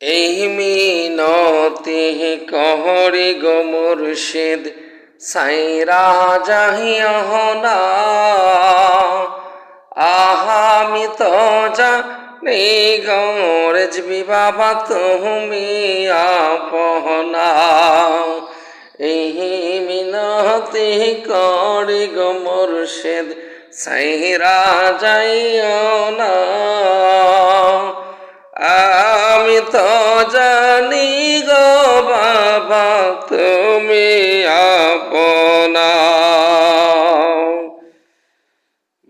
এই মিনতি করি গো মুর্শিদ সাইরা যাহিও না। আমি তো জানি গো রেজবি বাবা তুমি আপনা। এই মিনতি করি গো মুর্শিদ সাইরা যাইও না। আমি তো জানি গো বাবা তুমি আপনা।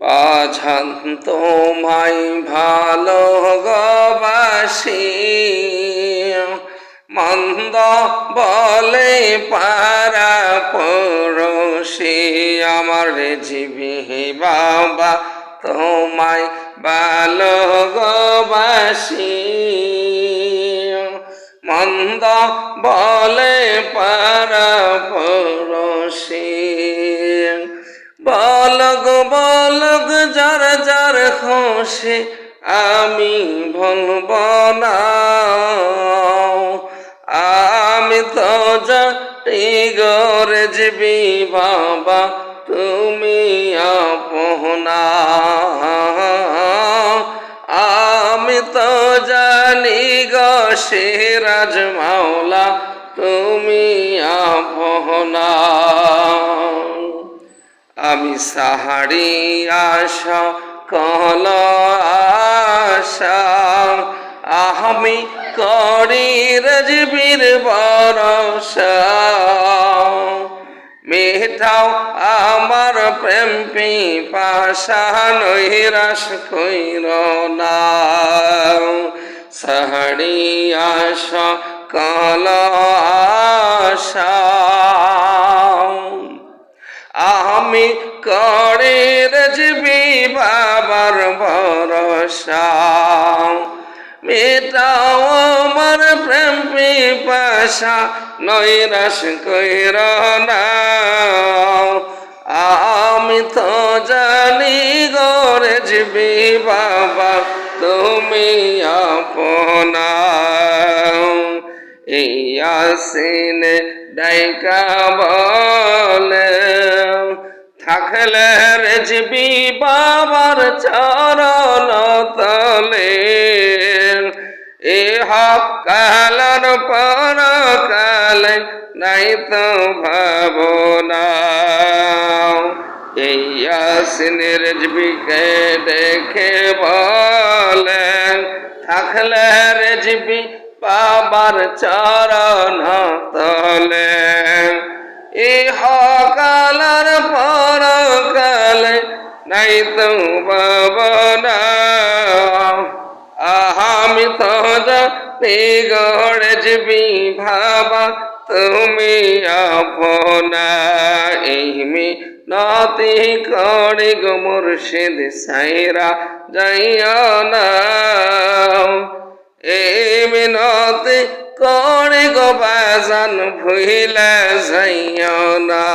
বাঝান তোমায় ভালোবাসি মন্দ বলে পারা পড়োশি। আমার রেজবি বাবা তোমায় ভালোবাসি মন্দ বলে পারা পড়োশি। বলগ বলগ যার যার খুশি আমি ভুলব না। আমি তো জানি গো রেজবি বাবা তুমি আপনা। আমি তো জানি গো সিরাজ মাওলা তুমি আপনা। আমি সাহারি আশা কল আশা আমি করি রেজবির ভরসা। মেটাও আমার প্রেম পিপাসা নৈরাশ কইর না। সাহারি আশা কল আশা আমি করে রেজবি বাবার ভরসা। মেটাও আমার প্রেম পিপাসা নৈরাশ কইর না। আমি তো জানি গো রেজবি বাবা তুমি আপনা। এই আসিনে ডাইকা বলে থাকলে রেজবি বাবার চরণ তলে। এ হক কালার পর কালে নাই তো ভাবনা। এই আসিনে রেজবিকে দেখে বলে থাকলে রেজবি বাবার চরণ তলে। এ হকালার পর কালে নাই তো ভাবনা। আমি তো জানি গো রেজবি বাবা তুমি আপনা। এই মিনতি করি গো মুর্শিদ সাইরা যাইও না। এই মিনতি করি গো বাজান ভুইলা যাইও না।